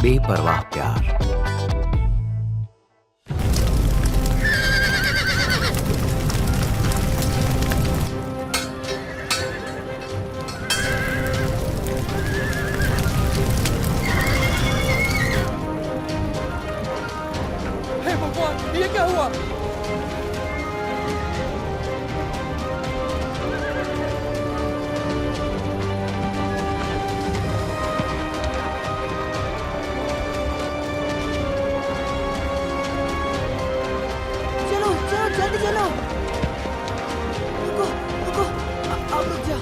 बेपरवाह प्यार। हे भगवान, ये क्या हुआ? जल्दी चलो। रुको रुको, अब रुक जा।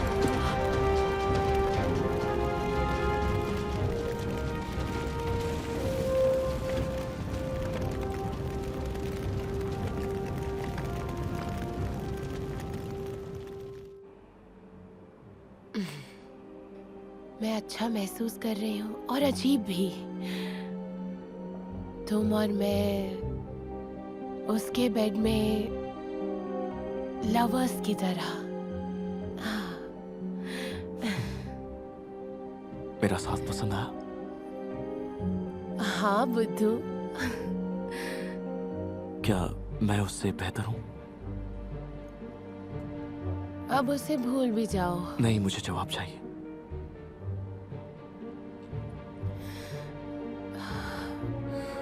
मैं अच्छा महसूस कर रही हूँ और अजीब भी। तुम और मैं उसके बेड में लवर्स की तरह। मेरा साथ पसंद आया? हाँ बुद्धू। क्या मैं उससे बेहतर हूँ? अब उसे भूल भी जाओ। नहीं, मुझे जवाब चाहिए।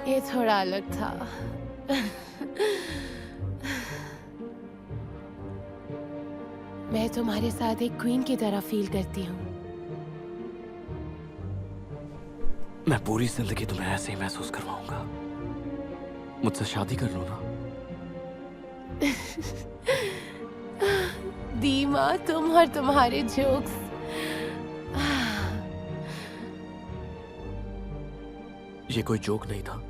ये थोड़ा अलग था। मैं तुम्हारे साथ एक क्वीन की तरह फील करती हूँ। मैं पूरी जिंदगी तुम्हें ऐसे ही महसूस करवाऊंगा। मुझसे शादी कर लो ना। दीमा, तुम और तुम्हारे जोक्स। ये कोई जोक नहीं था।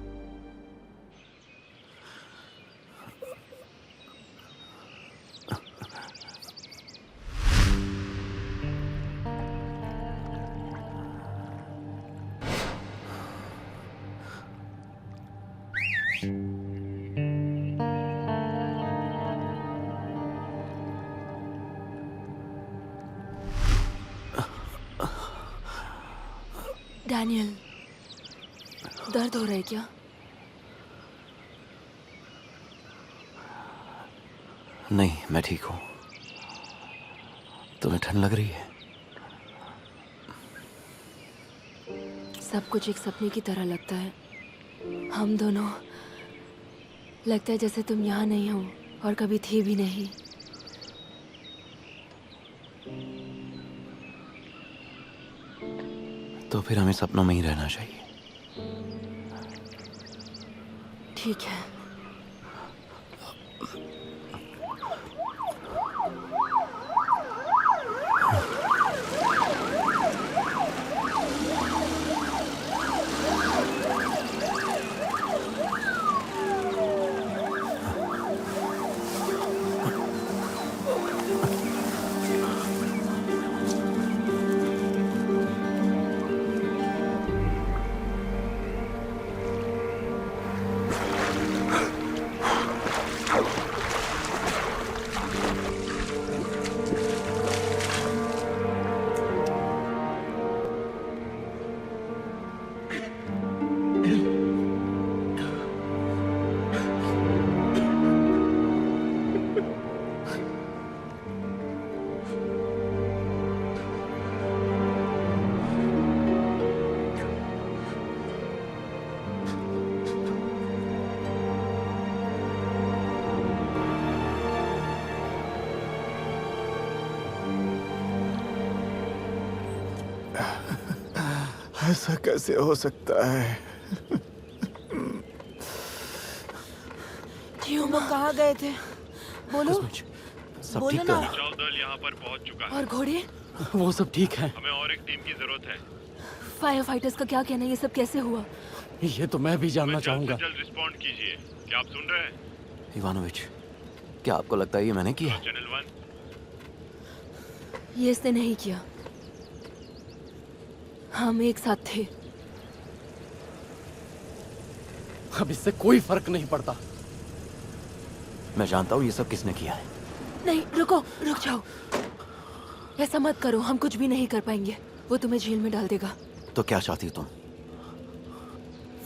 डैनियल, दर्द हो रहा है क्या? नहीं, मैं ठीक हूँ। तुम्हें ठंड लग रही है? सब कुछ एक सपने की तरह लगता है। हम दोनों, लगता है जैसे तुम यहाँ नहीं हो और कभी थी भी नहीं। तो फिर हमें सपनों में ही रहना चाहिए। ठीक है। ऐसा कैसे हो सकता है? तुम लोग कहाँ गए थे? बोलो। सब बोलो ठीक ना। तो? बचाव दल यहाँ पर पहुँच चुका है। और घोड़े? वो सब ठीक है। हमें और एक टीम की जरूरत है। फायर फाइटर्स का क्या कहना है? ये सब कैसे हुआ? ये तो मैं भी जानना जल्द से चाहूंगा। जल्द रिस्पॉन्ड कीजिए। क्या आप सुन रहे हैं? इवानोविच, क्या आपको लगता है ये मैंने किया? चैनल 1 ये इसने नहीं किया। हम एक साथ थे। अब इससे कोई फर्क नहीं पड़ता। मैं जानता हूँ ये सब किसने किया है। नहीं, रुको, रुक जाओ। ऐसा मत करो, हम कुछ भी नहीं कर पाएंगे। वो तुम्हें जेल में डाल देगा। तो क्या चाहती हो तुम?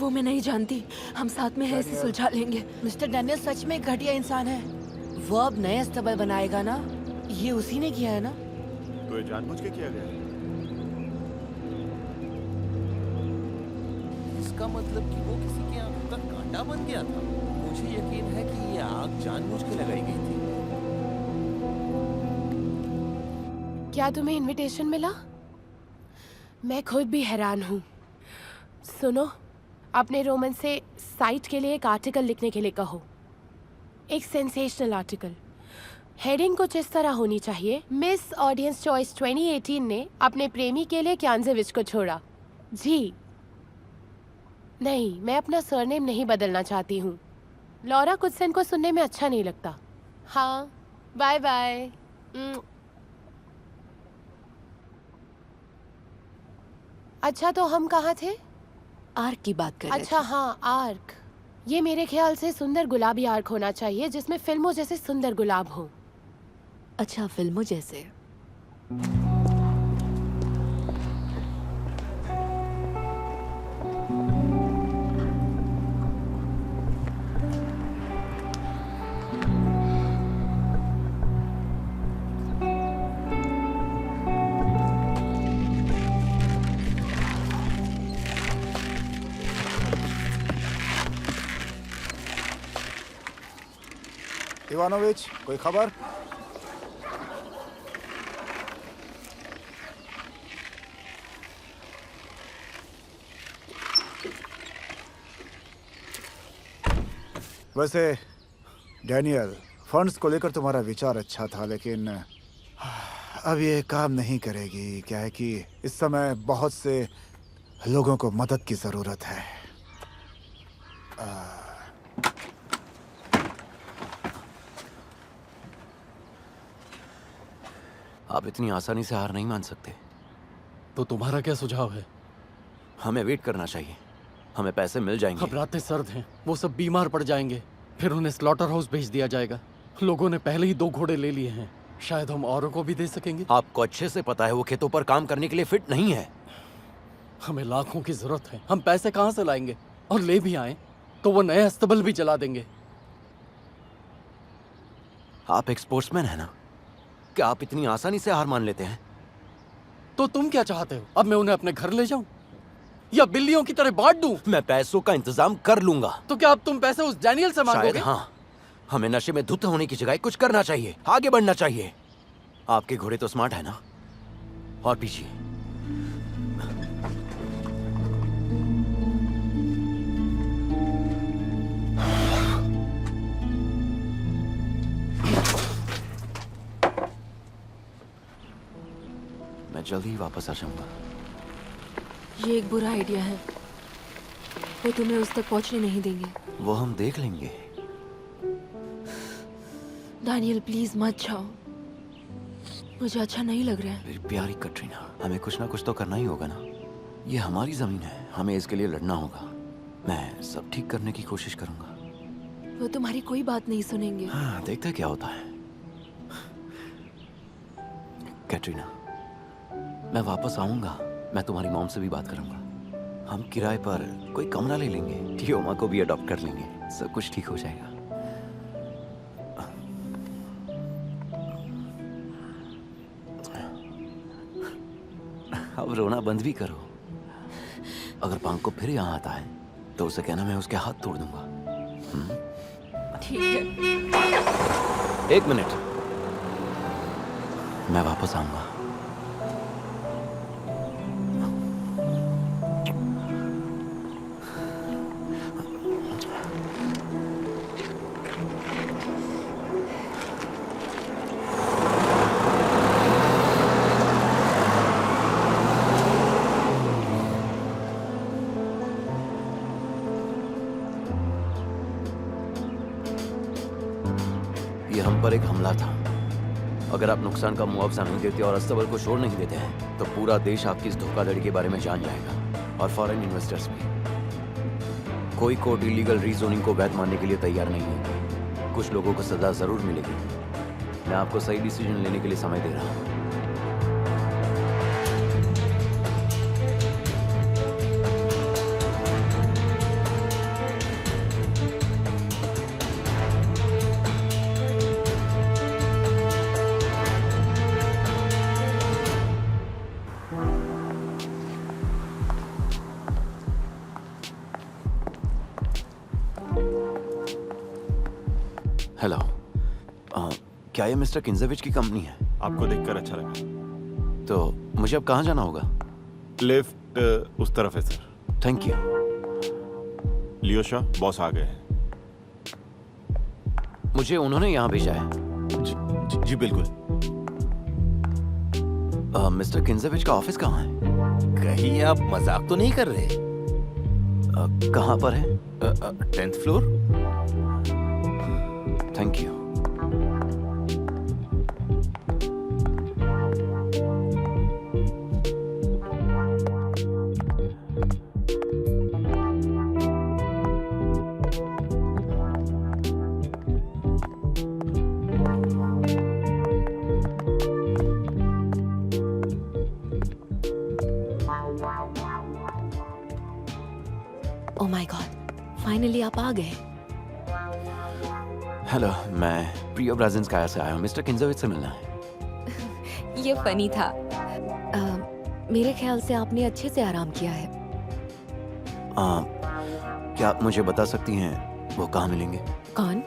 वो मैं नहीं जानती। हम साथ में है, इसे सुलझा लेंगे। मिस्टर डैनियल सच में एक घटिया इंसान है। वो अब नए अस्तबल बनाएगा ना? ये उसी ने किया है ना? तो ये जानबूझ के किया गया है। इसका मतलब कि वो किसी के आंखों का कांटा बन गया था। मुझे यकीन है कि ये आग जानबूझ के लगाई गई थी। क्या तुम्हें इनविटेशन मिला? मैं खुद भी हैरान हूँ। सुनो, अपने रोमन से साइट के लिए एक आर्टिकल लिखने के लिए कहो। एक सेंसेशनल आर्टिकल। हेडिंग कुछ इस तरह होनी चाहिए, मिस ऑडियंस चॉइस 2018 ने अपने प्रेमी के लिए क्यानजेविच को छोड़ा। जी नहीं, मैं अपना सरनेम नहीं बदलना चाहती हूँ। लॉरा कुडसन को सुनने में अच्छा नहीं लगता। हाँ, बाय बाय। अच्छा, तो हम कहाँ थे? आर्क की बात कर रहे थे। अच्छा हाँ, आर्क। ये मेरे ख्याल से सुंदर गुलाबी आर्क होना चाहिए, जिसमें फिल्मों जैसे सुंदर गुलाब हो। अच्छा, फिल्मों जैसे। इवानोविच, कोई खबर? वैसे डैनियल, फंड्स को लेकर तुम्हारा विचार अच्छा था, लेकिन अब ये काम नहीं करेगी। क्या है कि इस समय बहुत से लोगों को मदद की जरूरत है। आप इतनी आसानी से हार नहीं मान सकते। तो तुम्हारा क्या सुझाव है? हमें वेट करना चाहिए। हमें पैसे मिल जाएंगे। अब रातें सर्द हैं, वो सब बीमार पड़ जाएंगे, फिर उन्हें स्लॉटर हाउस भेज दिया जाएगा। लोगों ने पहले ही 2 घोड़े ले लिए हैं, शायद हम औरों को भी दे सकेंगे। आपको अच्छे से पता है वो खेतों पर काम करने के लिए फिट नहीं है। हमें लाखों की जरूरत है। हम पैसे कहाँ से लाएंगे? और ले भी आए तो वो नए अस्तबल भी चला देंगे। आप एक स्पोर्ट्समैन है ना? क्या आप इतनी आसानी से हार मान लेते हैं? तो तुम क्या चाहते हो? अब मैं उन्हें अपने घर ले जाऊं या बिल्लियों की तरह बांट दूं? मैं पैसों का इंतजाम कर लूंगा। तो क्या अब तुम पैसे उस डैनियल से मांगोगे? शायद हाँ। हमें नशे में धुत होने की जगह कुछ करना चाहिए, आगे बढ़ना चाहिए। आपके घोड़े तो स्मार्ट है ना? और पीछे मैं जल्दी ही वापस आ जाऊंगा। ये एक बुरा आइडिया है। वो तुम्हें उस तक पहुंचने नहीं देंगे। वो हम देख लेंगे। डैनियल, प्लीज मत जाओ। मुझे अच्छा नहीं लग रहा है। मेरी प्यारी कटरीना, हमें कुछ ना कुछ तो करना ही होगा ना। ये हमारी जमीन है, हमें इसके लिए लड़ना होगा। मैं सब ठीक करने की कोशिश करूंगा। वो तुम्हारी कोई बात नहीं सुनेंगे। हाँ, देखते हैं क्या होता है। कैटरीना, मैं वापस आऊंगा। मैं तुम्हारी मॉम से भी बात करूंगा। हम किराए पर कोई कमरा ले लेंगे। टियोमा को भी अडॉप्ट कर लेंगे। सब कुछ ठीक हो जाएगा। अब रोना बंद भी करो। अगर पांक को फिर यहाँ आता है तो उसे कहना मैं उसके हाथ तोड़ दूंगा। ठीक है। 1 मिनट, मैं वापस आऊंगा। ये ये हम पर एक हमला था। अगर आप नुकसान का मुआवजा नहीं देते और अस्तबल को छोड़ नहीं देते हैं तो पूरा देश आपकी इस धोखाधड़ी के बारे में जान जाएगा, और फॉरेन इन्वेस्टर्स भी। कोई कोर्ट इलीगल रीजोनिंग को वैध मानने के लिए तैयार नहीं है। कुछ लोगों को सजा जरूर मिलेगी। मैं आपको सही डिसीजन लेने के लिए समय दे रहा हूँ। हेलो, क्या ये मिस्टर किंजेविच की कंपनी है? आपको देखकर अच्छा लगा। तो मुझे अब कहाँ जाना होगा? लिफ्ट उस तरफ है sir. Thank you. Lyosha, boss आ गए हैं। मुझे उन्होंने यहाँ भेजा है। जी बिल्कुल। मिस्टर किंजेविच का ऑफिस कहाँ है? कहीं आप मजाक तो नहीं कर रहे? कहाँ पर है? 10th floor. Thank you. Oh my God, finally आप आ गए। हेलो, मैं प्रियो ब्राजिंस्काया से आया हूँ। मिस्टर किंजेविच से मिलना है। ये फनी था। मेरे ख्याल से आपने अच्छे से आराम किया है। क्या आप मुझे बता सकती हैं वो कहाँ मिलेंगे? कौन?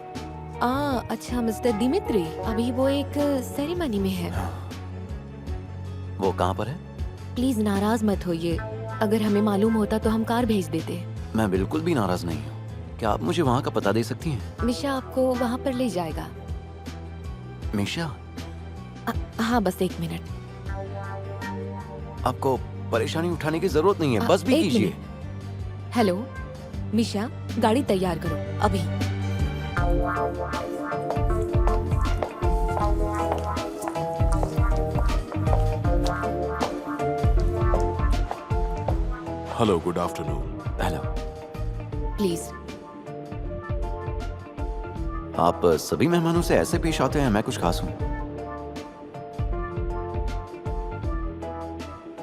अच्छा, मिस्टर दिमित्री। अभी वो एक सेरेमनी में है। वो कहाँ पर है? प्लीज नाराज मत होइए। अगर हमें मालूम होता तो हम कार भेज देते। मैं बिल्कुल भी नाराज नहीं हूँ। क्या आप मुझे वहाँ का पता दे सकती हैं? मिशा आपको वहाँ पर ले जाएगा। मिशा? हाँ, बस 1 मिनट। आपको परेशानी उठाने की जरूरत नहीं है, बस भी 1 कीजिए। मिनट। हेलो मिशा, गाड़ी तैयार करो अभी। Hello, good afternoon. Hello. Please. आप सभी मेहमानों से ऐसे पेश आते हैं? मैं कुछ खास हूँ?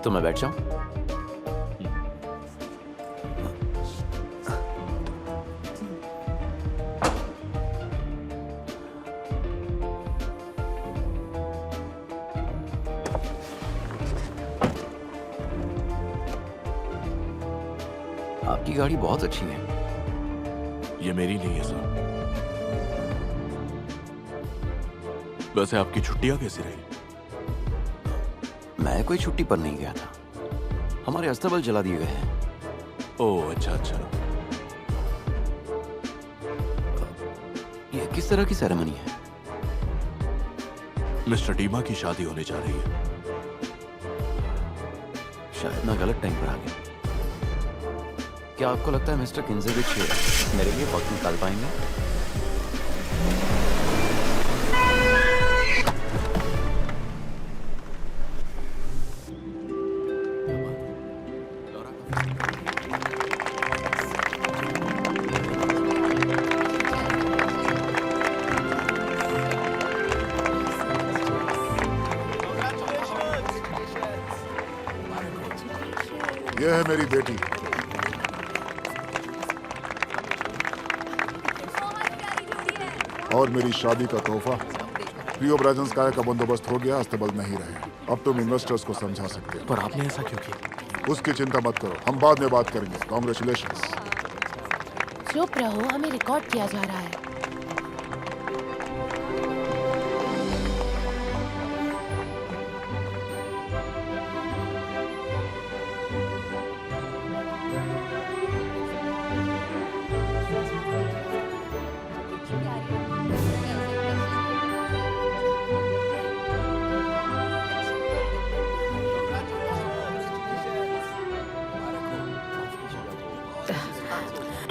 तो मैं बैठ जाऊं? आपकी गाड़ी बहुत अच्छी है। ये मेरी नहीं है सर। वैसे आपकी छुट्टियां कैसी रही? मैं कोई छुट्टी पर नहीं गया था। हमारे अस्तबल जला दिए गए हैं। ओह, अच्छा अच्छा। ये किस तरह की सेरेमनी है? मिस्टर डीमा की शादी होने जा रही है। शायद मैं गलत टाइम पर आ गया। क्या आपको लगता है मिस्टर किंजेविच मेरे लिए वक्त निकाल पाएंगे? यह है मेरी बेटी। और मेरी शादी का तोहफा। प्रियो ब्राजिंस्काया का बंदोबस्त हो गया, अस्तबल नहीं रहे। अब तुम इन्वेस्टर्स को समझा सकते हो। पर आपने ऐसा क्यों किया? उसकी चिंता मत करो, हम बाद में बात करेंगे। कॉन्ग्रेचुलेशंस। चुप रहो, हमें रिकॉर्ड किया जा रहा है।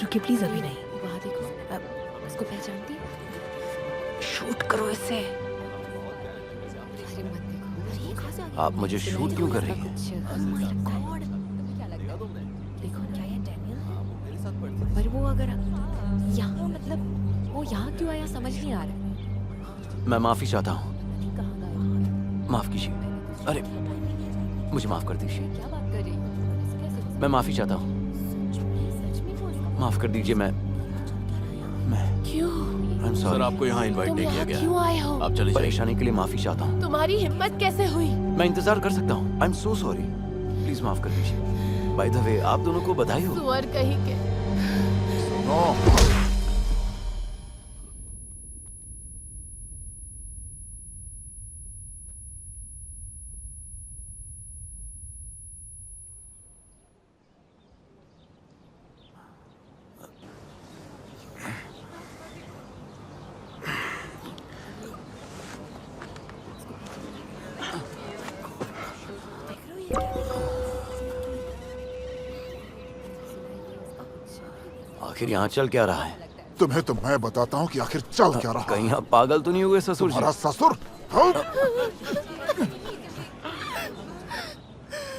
रुकिए प्लीज, अभी नहीं। वहाँ देखो, अब उसको पहचानती है? शूट करो इसे। आप मुझे शूट क्यों कर रही हैं? पर वो अगर यहाँ मतलब वो यहाँ क्यों आया समझ नहीं आ रहा। मैं माफी चाहता हूँ। माफ कीजिए। अरे मुझे माफ कर दीजिए। मैं माफी चाहता हूँ। माफ कर दीजिए। मैं क्यों? I'm sir sorry। आपको यहाँ इनवाइट तुम नहीं किया यहाँ गया क्यों है। आए हो? आप चले जाइए। परेशानी के लिए माफी चाहता हूँ। तुम्हारी हिम्मत कैसे हुई? मैं इंतजार कर सकता हूँ। I am so sorry. Please माफ कर दीजिए। बाय द वे आप दोनों को बधाई हो। सुअर कहीं के। नो आखिर यहाँ चल क्या रहा है? तुम्हें तो मैं बताता हूँ कि आखिर चल क्या रहा कहीं है। आप पागल तो नहीं हुए ससुर जी? तुम्हारा ससुर हाँ?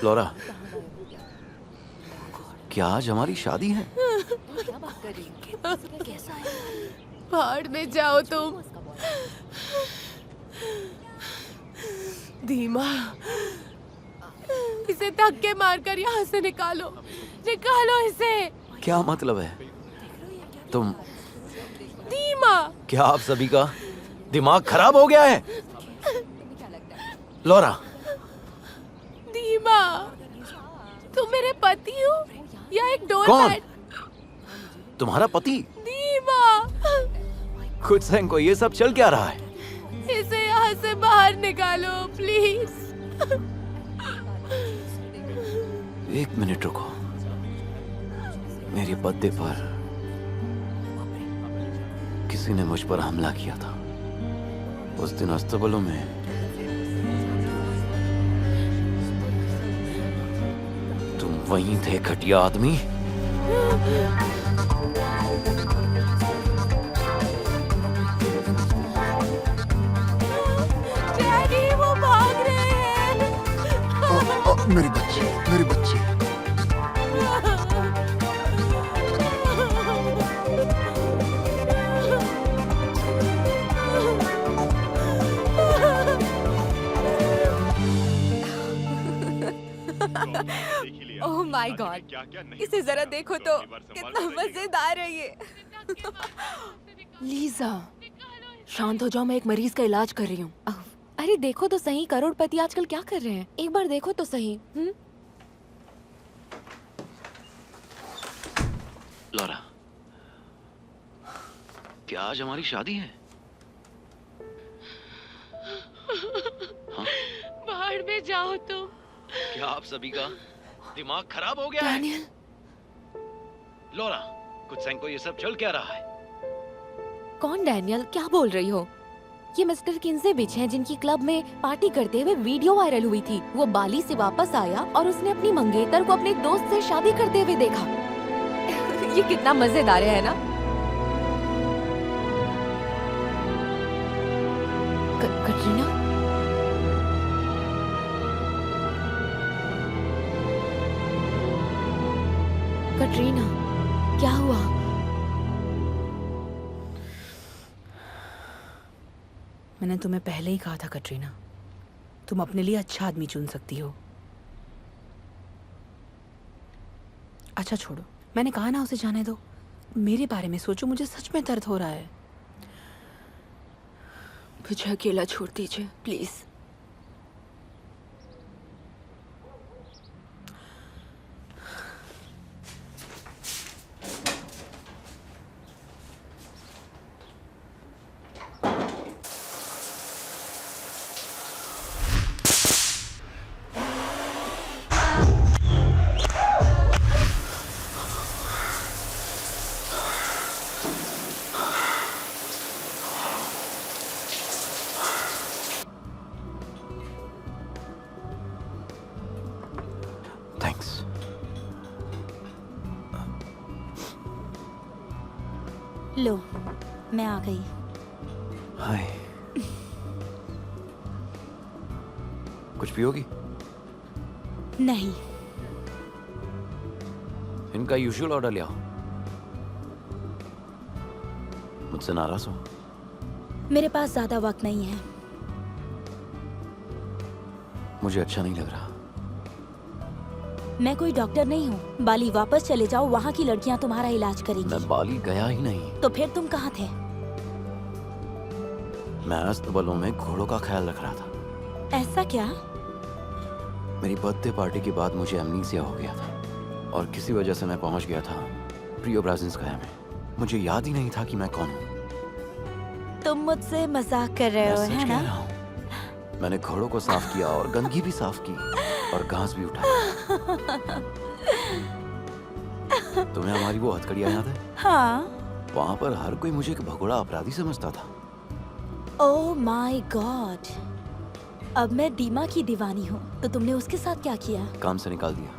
लौरा, क्या आज हमारी शादी है? भाड़ में जाओ तुम। धीमा, इसे धक्के मारकर यहाँ से निकालो। निकालो इसे। क्या मतलब है? तुम धीमा। क्या आप सभी का दिमाग खराब हो गया है? लौरा, धीमा, तुम मेरे पति हो या एक डोर कौन? मैट? तुम्हारा पति? धीमा, खुद सेंको, ये सब चल क्या रहा है? इसे यहाँ से बाहर निकालो प्लीज। एक मिनट रुको। मेरे बर्थडे पर किसी ने मुझ पर हमला किया था। उस दिन अस्तबलों में तुम वहीं थे घटिया आदमी। डैडी, वो भाग रहे हैं। मेरी बच्ची, मेरी बच्ची। ओह माय गॉड, इसे जरा देखो तो कितना मजेदार है ये। लीजा, शांत हो जाओ, मैं एक मरीज का इलाज कर रही हूँ। अरे देखो तो सही, करोड़पति आजकल क्या कर रहे हैं, एक बार देखो तो सही। लौरा, क्या आज हमारी शादी है? हाँ? बाहर में जाओ तुम। क्या आप सभी का दिमाग खराब हो गया है? डैनियल, लौरा, कुछ सेंको, ये सब चल क्या रहा है? कौन डैनियल, क्या बोल रही हो? ये मिस्टर किन्जे बिच हैं जिनकी क्लब में पार्टी करते हुए वीडियो वायरल हुई थी। वो बाली से वापस आया और उसने अपनी मंगेतर को अपने दोस्त से शादी करते हुए देखा। ये कितना मजेदार है ना? कटरीना, कटरीना, क्या हुआ? मैंने तुम्हें पहले ही कहा था कटरीना, तुम अपने लिए अच्छा आदमी चुन सकती हो। अच्छा छोड़ो, मैंने कहा ना उसे जाने दो। मेरे बारे में सोचो, मुझे सच में दर्द हो रहा है। मुझे अकेला छोड़ दीजिए प्लीज। थैंक्स। लो, मैं आ गई। हाय। कुछ पियोगी? नहीं। इनका यूजुअल ऑर्डर ले आओ। मुझसे नाराज हो? मेरे पास ज्यादा वक्त नहीं है। मुझे अच्छा नहीं लग रहा। मैं कोई डॉक्टर नहीं हूँ। बाली वापस चले जाओ, वहाँ की लड़कियाँ तुम्हारा इलाज करेंगी। मैं बाली गया ही नहीं। तो फिर तुम कहाँ थे? मैं अस्तबलों में घोड़ों का ख्याल रख रहा था। ऐसा क्या? मेरी बर्थडे पार्टी के बाद मुझे एमनीसिया हो गया था और किसी वजह से मैं पहुंच गया था प्रियोब्राजिंस्काया में। मुझे याद ही नहीं था कि मैं कौन हूँ। तुम मुझसे मजाक कर रहे मैं हो, सच है कह ना? रहा हूँ। मैंने घोड़ों को साफ किया और गंदगी भी साफ की और घास भी उठाया। तुम्हें हमारी वो हथकड़ियाँ याद है? हाँ। वहाँ पर हर कोई मुझे एक भगोड़ा अपराधी समझता था। Oh my God. अब मैं दीमा की दीवानी हूँ। तो तुमने उसके साथ क्या किया? काम से निकाल दिया।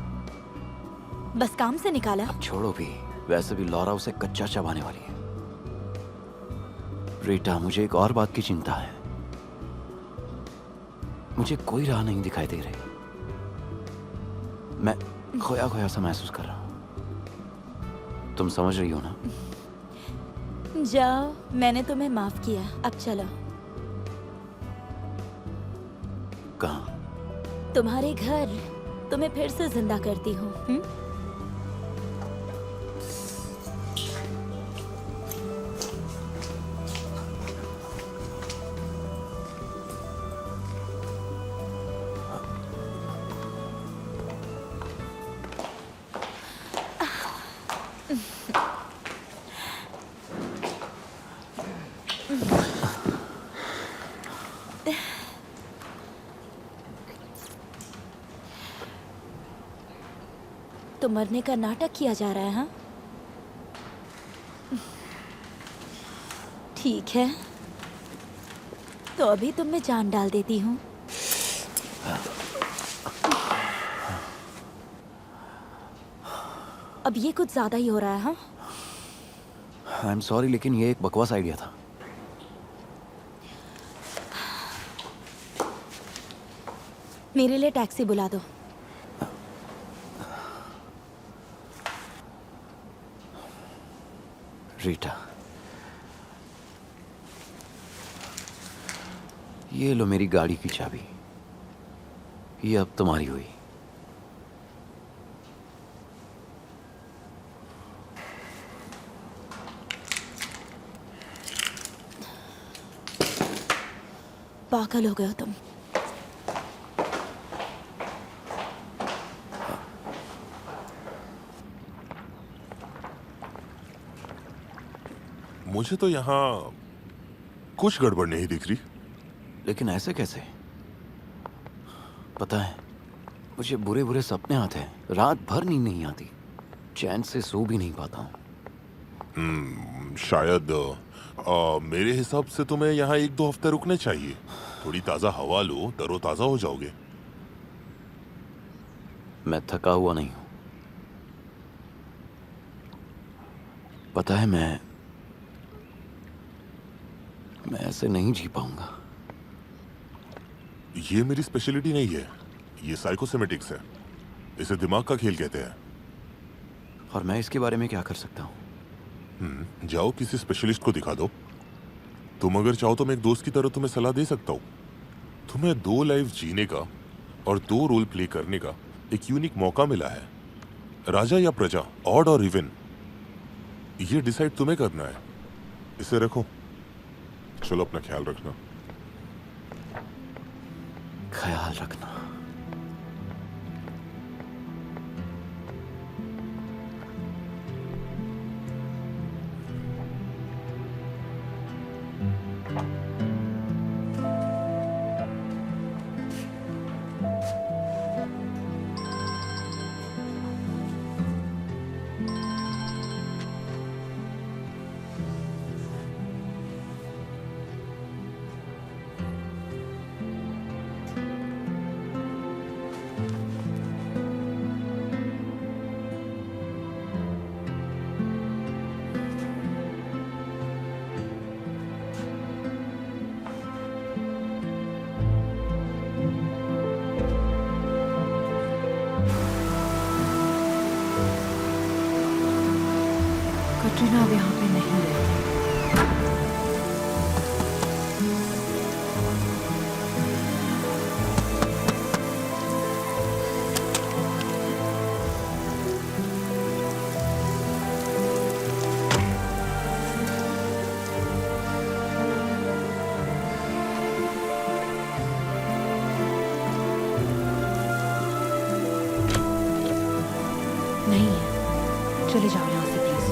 बस काम से निकाला? अब छोड़ो भी, वैसे भी लॉरा उसे कच्चा चबाने वाली है। रीटा, मुझे एक और बात की चिंता है। मुझे कोई राह नहीं दिखाई दे रही। मैं खोया खोया सा महसूस कर रहा हूँ। तुम समझ रही हो ना? जाओ, मैंने तुम्हें माफ किया। अब चलो। कहाँ? तुम्हारे घर। तुम्हें फिर से जिंदा करती हूँ। तो मरने का नाटक किया जा रहा है, हाँ? ठीक है, तो अभी तुम में जान डाल देती हूँ। अब ये कुछ ज्यादा ही हो रहा है, हाँ? आई एम सॉरी, लेकिन ये एक बकवास आइडिया था। मेरे लिए टैक्सी बुला दो। रीटा, ये लो मेरी गाड़ी की चाबी। ये अब तुम्हारी हुई। पागल हो गए हो तुम। मुझे तो यहाँ कुछ गड़बड़ नहीं दिख रही। लेकिन ऐसे कैसे? पता है, मुझे बुरे बुरे सपने आते हैं। रात भर नींद नहीं आती। चैन से सो भी नहीं पाता हूँ। शायद मेरे हिसाब से तुम्हें यहाँ 1-2 हफ्ते रुकने चाहिए। थोड़ी ताज़ा हवा लो, तरोताज़ा हो जाओगे। मैं थका हुआ नहीं हूँ। पता है, मैं ऐसे नहीं जी पाऊंगा। ये मेरी स्पेशलिटी नहीं है। ये साइकोसेमेटिक्स है। इसे दिमाग का खेल कहते हैं। और मैं इसके बारे में क्या कर सकता हूँ? जाओ किसी स्पेशलिस्ट को दिखा दो। तुम अगर चाहो तो मैं एक दोस्त की तरह तुम्हें सलाह दे सकता हूँ। तुम्हें 2 लाइफ जीने का और 2 रोल प्ले करने का एक यूनिक मौका मिला है। राजा या प्रजा, ऑड और इवन, ये डिसाइड तुम्हें करना है। इसे रखो। चलो, अपना ख्याल रखना। ख्याल रखना। ना अब यहाँ पे नहीं रहती। नहीं है, चले जाओ यहाँ से प्लीज।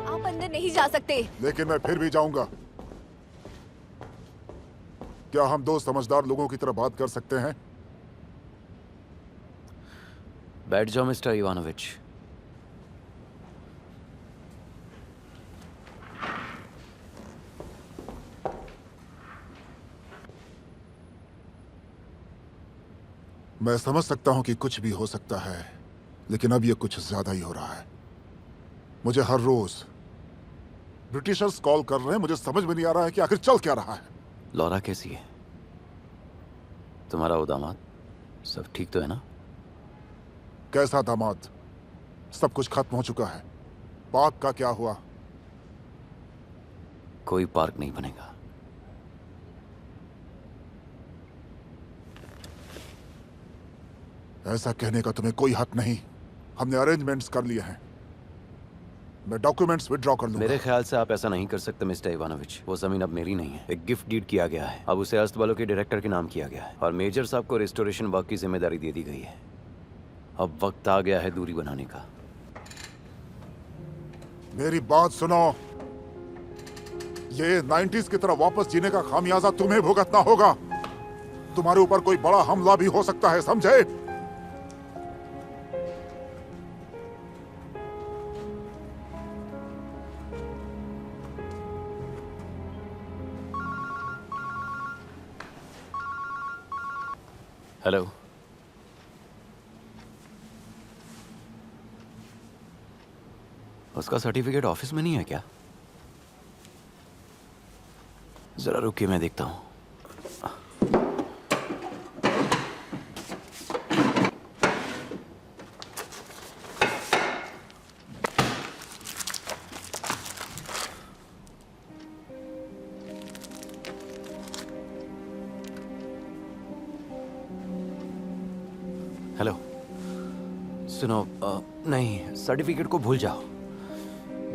आप अंदर नहीं जा सकते। लेकिन मैं फिर भी जाऊंगा। क्या हम दो समझदार लोगों की तरह बात कर सकते हैं? बैठ जाओ मिस्टर इवानोविच। मैं समझ सकता हूं कि कुछ भी हो सकता है, लेकिन अब यह कुछ ज्यादा ही हो रहा है। मुझे हर रोज ब्रिटिशर्स कॉल कर रहे हैं। मुझे समझ में नहीं आ रहा है कि आखिर चल क्या रहा है। लॉरा कैसी है? तुम्हारा वो दामाद सब ठीक तो है ना? कैसा दामाद? सब कुछ खत्म हो चुका है। पार्क का क्या हुआ? कोई पार्क नहीं बनेगा। ऐसा कहने का तुम्हें कोई हक नहीं। हमने अरेंजमेंट्स कर लिए हैं। मैं डॉक्यूमेंट्स विड्रॉ कर लूंगा। मेरे ख्याल से आप ऐसा नहीं कर सकते मिस्टर इवानोविच। वो जमीन अब मेरी नहीं है। एक गिफ्ट डीड किया गया है। अब उसे अस्तबलों के डायरेक्टर के नाम किया गया है और मेजर साहब को रेस्टोरेशन वर्क की जिम्मेदारी दे दी गई है। अब वक्त आ गया है दूरी बनाने का। मेरी बात सुनो। ये 90s की तरह वापस जीने का खामियाजा तुम्हें भुगतना होगा। तुम्हारे ऊपर कोई बड़ा हमला भी हो सकता है, समझे? हेलो। उसका सर्टिफिकेट ऑफिस में नहीं है क्या? जरा रुकिए, मैं देखता हूं। हेलो, सुनो, नहीं, सर्टिफिकेट को भूल जाओ।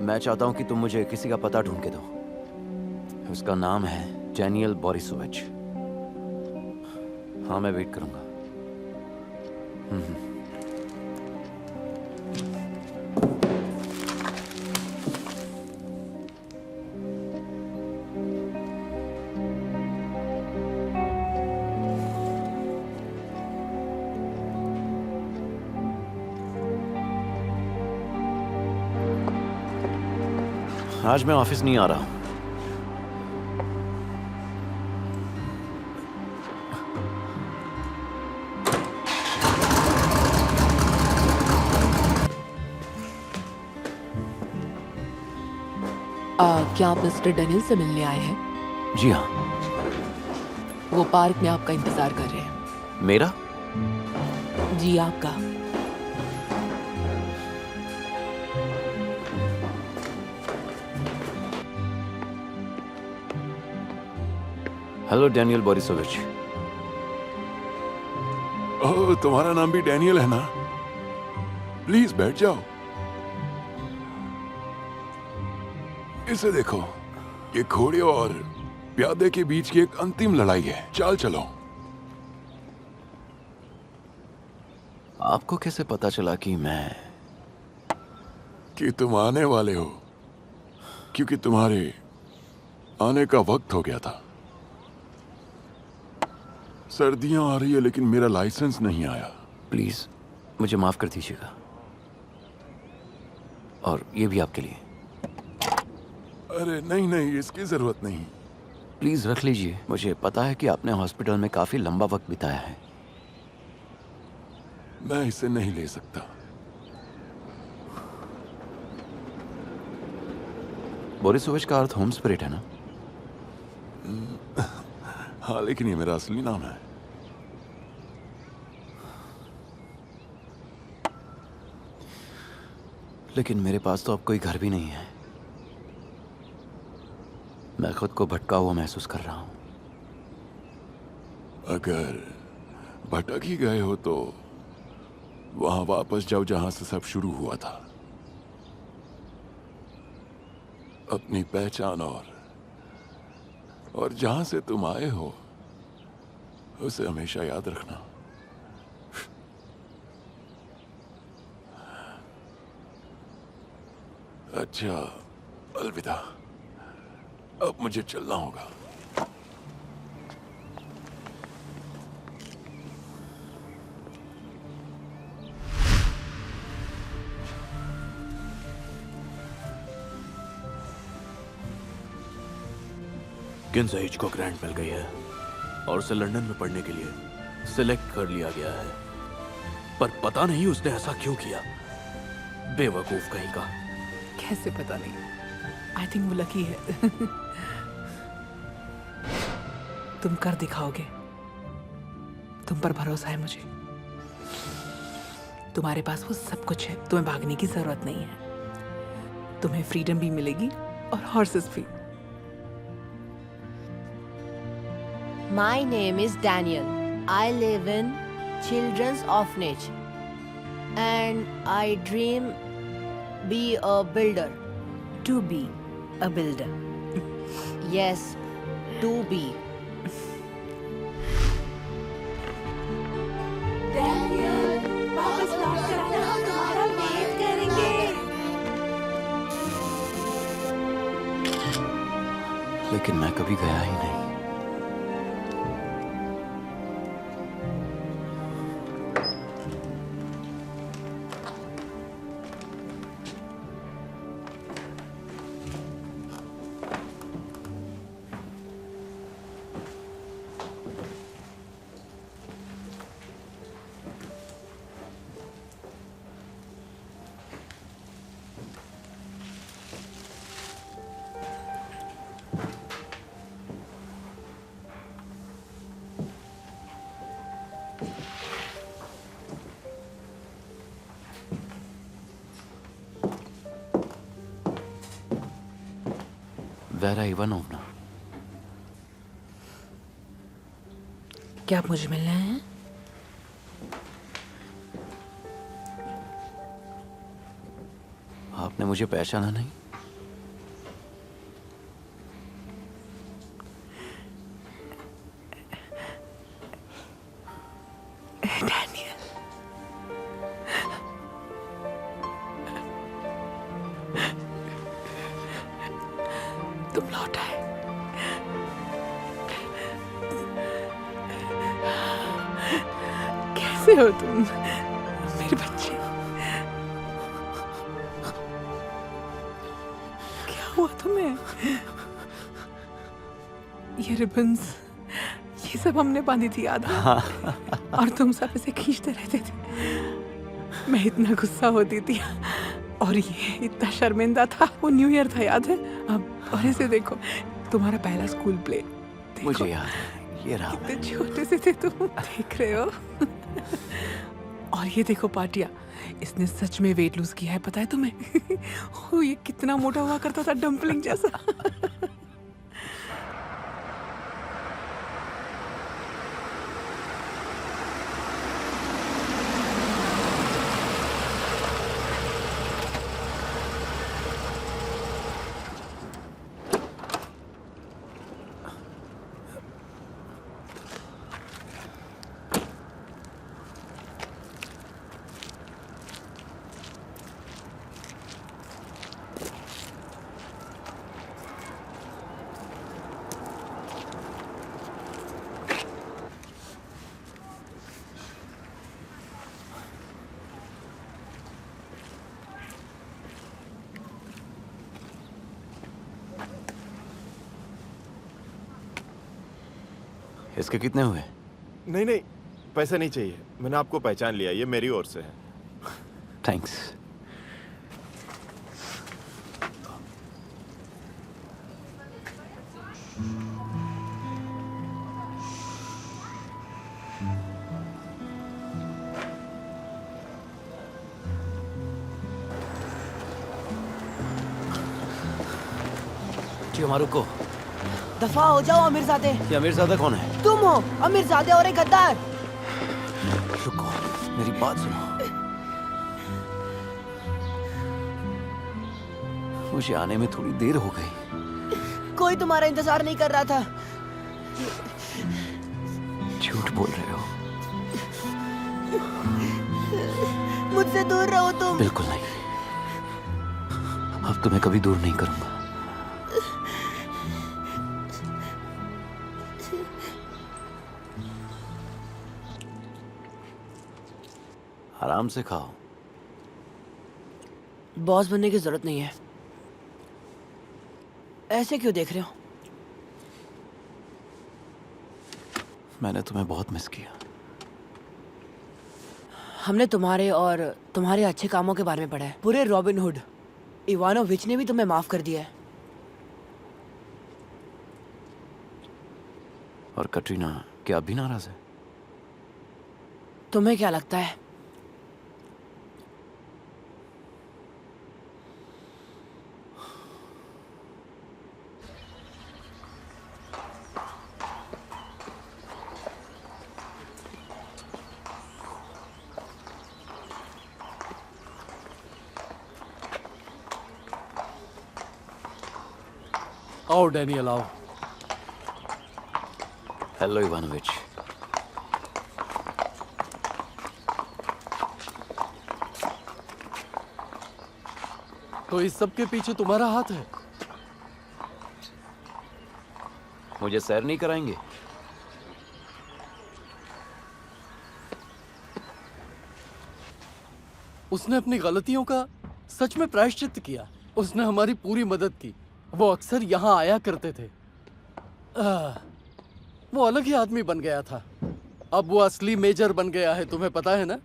मैं चाहता हूं कि तुम मुझे किसी का पता ढूंढ के दो। उसका नाम है डैनियल बोरिसोविच। हाँ, मैं वेट करूंगा। आज मैं ऑफिस नहीं आ रहा हूं। क्या आप मिस्टर डेनियल से मिलने आए हैं? जी हाँ। वो पार्क में आपका इंतजार कर रहे हैं। मेरा? जी, आपका। Hello Daniel Borisovich. ओह, तुम्हारा नाम भी डैनियल है ना? प्लीज बैठ जाओ। इसे देखो, ये घोड़े और प्यादे के बीच की एक अंतिम लड़ाई है। चाल चलो। आपको कैसे पता चला कि तुम आने वाले हो? क्योंकि तुम्हारे आने का वक्त हो गया था। सर्दियां आ रही है लेकिन मेरा लाइसेंस नहीं आया। प्लीज मुझे माफ कर दीजिएगा, और ये भी आपके लिए। अरे नहीं नहीं, इसकी जरूरत नहीं। प्लीज रख लीजिए। मुझे पता है कि आपने हॉस्पिटल में काफी लंबा वक्त बिताया है। मैं इसे नहीं ले सकता। बोरिसोविच का अर्थ होम स्पिरिट है ना? हाँ, लेकिन ये मेरा असली नाम है। लेकिन मेरे पास तो अब कोई घर भी नहीं है। मैं खुद को भटका हुआ महसूस कर रहा हूं। अगर भटक ही गए हो तो वहां वापस जाओ जहां से सब शुरू हुआ था। अपनी पहचान और जहां से तुम आए हो उसे हमेशा याद रखना। अच्छा, अलविदा। अब मुझे चलना होगा। किंजइच को ग्रांट मिल गई है और उसे लंदन में पढ़ने के लिए सिलेक्ट कर लिया गया है। पर पता नहीं उसने ऐसा क्यों किया। बेवकूफ कहीं का। कैसे पता नहीं? आई थिंक वो लकी है। तुम कर दिखाओगे। तुम पर भरोसा है मुझे। तुम्हारे पास वो सब कुछ है, तुम्हें भागने की जरूरत नहीं है। तुम्हें फ्रीडम भी मिलेगी और हॉर्सेस भी। My name is Daniel. I live in children's orphanage and I dream be a builder. To be a builder. Yes, to be. लेकिन मैं कभी गया ही नहीं। वेरा इवानोवना, क्या आप मुझे मिलने आए हैं? आपने मुझे पहचाना नहीं? डैनियल, तुम लौट आए। कैसे हो तुम, मेरे बच्चे? क्या हुआ तुम्हें? ये रिबन्स, ये सब हमने बांधी थी, याद है? और तुम सब इसे खींचते रहते थे। मैं इतना गुस्सा होती थी और ये इतना शर्मिंदा था। वो न्यू ईयर था, याद है? अब और इसे देखो, तुम्हारा पहला स्कूल प्ले। मुझे याद है, ये रहा। कितने छोटे से थे तुम, देख रहे हो? और ये देखो पाटिया, इसने सच में वेट लूज किया है, पता है तुम्हें? ओ, ये कितना मोटा हुआ करता था, डम्पलिंग जैसा। इसके कितने हुए? नहीं नहीं, पैसे नहीं चाहिए। मैंने आपको पहचान लिया, ये मेरी ओर से है। थैंक्स। टियोमारू को। दफा हो जाओ अमीरजादे। ये अमीरजादा कौन है? तुम हो अमीरजादे और एक गद्दार। रुको, मेरी बात सुनो। मुझे आने में थोड़ी देर हो गई। कोई तुम्हारा इंतजार नहीं कर रहा था। झूठ बोल रहे हो। मुझसे दूर रहो तुम। बिल्कुल नहीं, अब तुम्हें कभी दूर नहीं करूंगा। आराम से खाओ। बॉस बनने की जरूरत नहीं है। ऐसे क्यों देख रहे हो? मैंने तुम्हें बहुत मिस किया। हमने तुम्हारे और तुम्हारे अच्छे कामों के बारे में पढ़ा है। पूरे रॉबिन हुड इवानोविच ने भी तुम्हें माफ कर दिया है। और कटरीना क्या अब भी नाराज है? तुम्हें क्या लगता है? आओ डैनियल आओ। Hello Ivanovich. तो इस सब के पीछे तुम्हारा हाथ है? मुझे सैर नहीं कराएंगे? उसने अपनी गलतियों का सच में प्रायश्चित किया। उसने हमारी पूरी मदद की। वो अक्सर यहाँ आया करते थे। वो अलग ही आदमी बन गया था। अब वो असली मेजर बन गया है, तुम्हें पता है ना?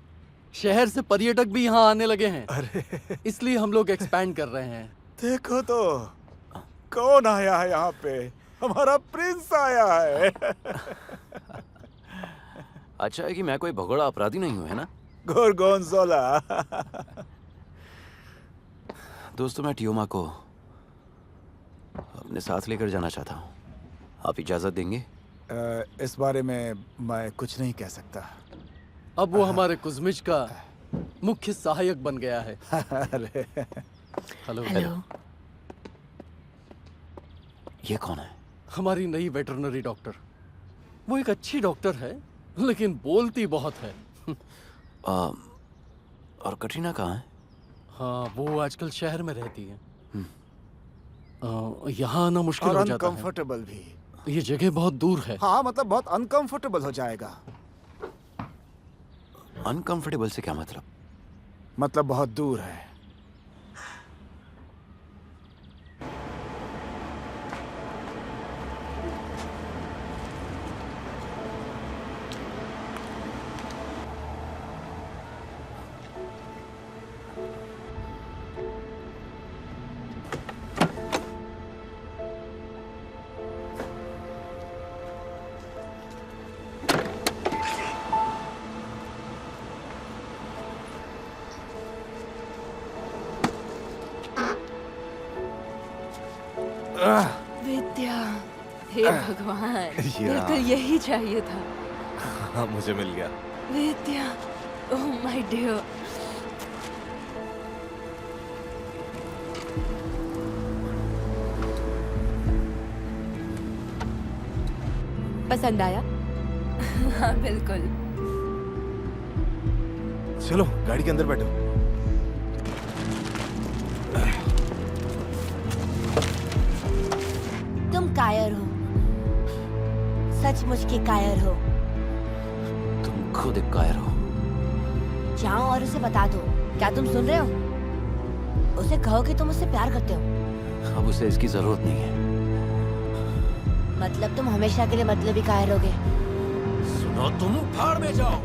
शहर से पर्यटक भी यहाँ आने लगे हैं। अरे इसलिए हम लोग एक्सपैंड कर रहे हैं। देखो तो कौन आया है यहाँ पे। हमारा प्रिंस आया है। अच्छा है कि मैं कोई भगोड़ा अपराधी नहीं हूं, है ना? गोरगोंजोला। दोस्तों, मैं टियोमा को अपने साथ लेकर जाना चाहता हूँ। आप इजाजत देंगे? इस बारे में मैं कुछ नहीं कह सकता। अब वो हमारे कुज़मिच का मुख्य सहायक बन गया है। अरे हेलो। हेलो। ये कौन है? हमारी नई वेटरनरी डॉक्टर। वो एक अच्छी डॉक्टर है, लेकिन बोलती बहुत है। और कटरीना कहाँ है? हाँ, वो आजकल शहर में रहती है। यहाँ आना मुश्किल और हो जाता है। अनकंफर्टेबल भी। ये जगह बहुत दूर है। हाँ, मतलब बहुत अनकंफर्टेबल हो जाएगा। अनकंफर्टेबल से क्या मतलब? मतलब बहुत दूर है। विद्या, हे भगवान, बिल्कुल यही चाहिए था। हाँ, मुझे मिल गया। विद्या, ओह माय डियर। पसंद आया? हाँ बिल्कुल। चलो गाड़ी के अंदर बैठो। तुम कायर हो, सचमुच के कायर हो। तुम खुद एक कायर हो। जाओ और उसे बता दो। क्या तुम सुन रहे हो? उसे कहो कि तुम उससे प्यार करते हो। अब उसे इसकी जरूरत नहीं है। मतलब तुम हमेशा के लिए मतलबी कायर होगे। सुनो, तुम भाड़ में जाओ।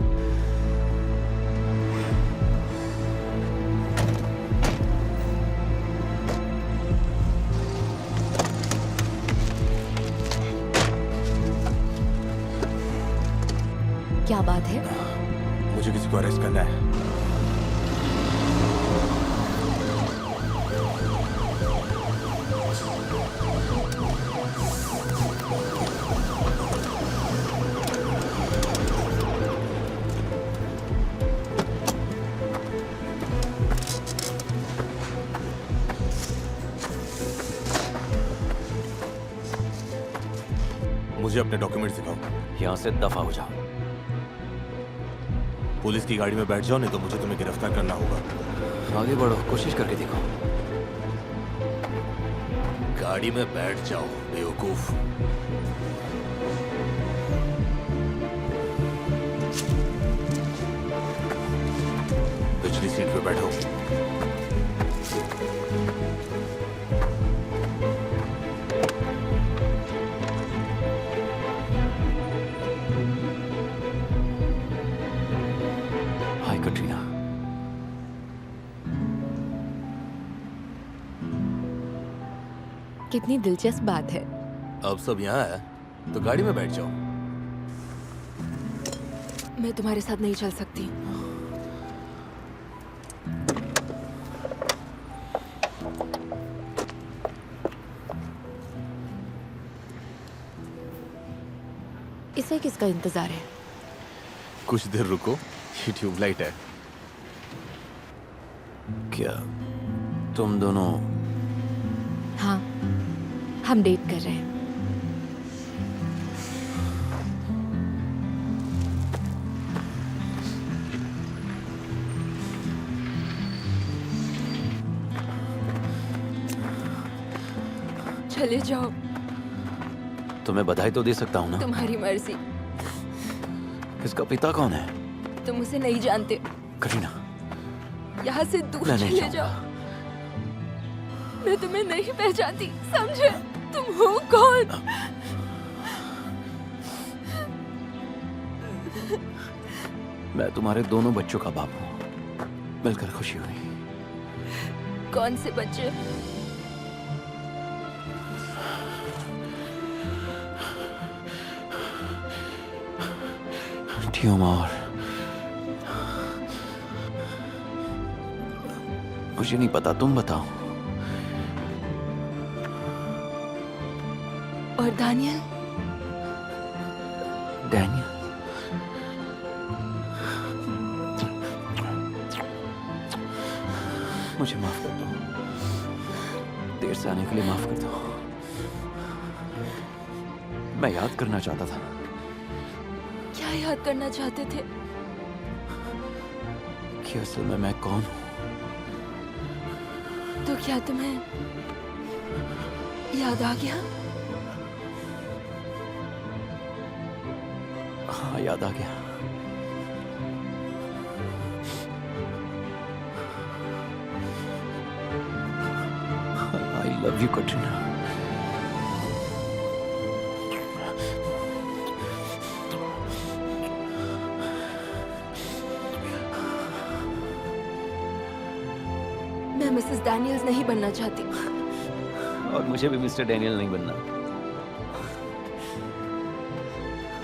क्या बात है? मुझे किसी को अरेस्ट करना है। मुझे अपने डॉक्यूमेंट दिखाओ। यहाँ से दफा हो जाओ। पुलिस की गाड़ी में बैठ जाओ, नहीं तो मुझे तुम्हें गिरफ्तार करना होगा। आगे बढ़ो, कोशिश करके देखो। गाड़ी में बैठ जाओ बेवकूफ। पिछली सीट पे बैठो। हाय कटरीना। कितनी दिलचस्प बात है। अब सब यहाँ है तो गाड़ी में बैठ जाओ। मैं तुम्हारे साथ नहीं चल सकती। इसे किसका इंतजार है? कुछ देर रुको, ये ट्यूबलाइट है। क्या तुम दोनों? हाँ, हम डेट कर रहे हैं। चले जाओ। तुम्हें बधाई तो दे सकता हूँ ना? तुम्हारी मर्जी। इसका पिता कौन है? तुम उसे नहीं जानते। कटरीना, यहाँ से दूर मैं नहीं चले जाओ। मैं तुम्हें नहीं पहचानती, समझे? तुम हो कौन? मैं तुम्हारे दोनों बच्चों का बाप हूँ। मिलकर खुशी हुई। कौन से बच्चे? ट्यूमर। मुझे नहीं पता, तुम बताओ। और दानियल? डैनियल। मुझे माफ कर दो। देर से आने के लिए माफ कर दो। मैं याद करना चाहता था। क्या याद करना चाहते थे? कि असल में मैं कौन हूँ। तो क्या तुम्हें याद आ गया? हाँ, याद आ गया। I love you Katrina. मैं मिसेस डैनियल्स नहीं बनना चाहती। और मुझे भी मिस्टर डैनियल नहीं बनना।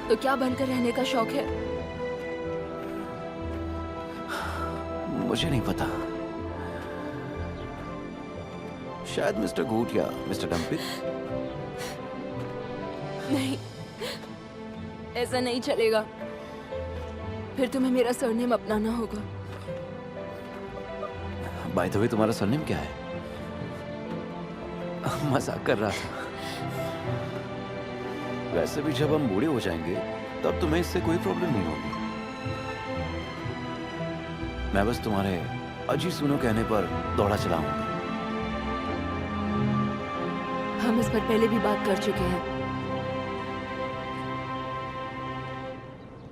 तो क्या बनकर रहने का शौक है? मुझे नहीं पता। शायद मिस्टर गुड या मिस्टर डम्पिट। नहीं, ऐसा नहीं चलेगा। फिर तुम्हें मेरा सरनेम अपनाना होगा। बाय द वे, तुम्हारा सरनेम क्या है? मजाक कर रहा था। वैसे भी जब हम बूढ़े हो जाएंगे तब तुम्हें इससे कोई प्रॉब्लम नहीं होगी। मैं बस तुम्हारे अजी सुनो कहने पर दौड़ा चला हूंगा। हम इस पर पहले भी बात कर चुके हैं।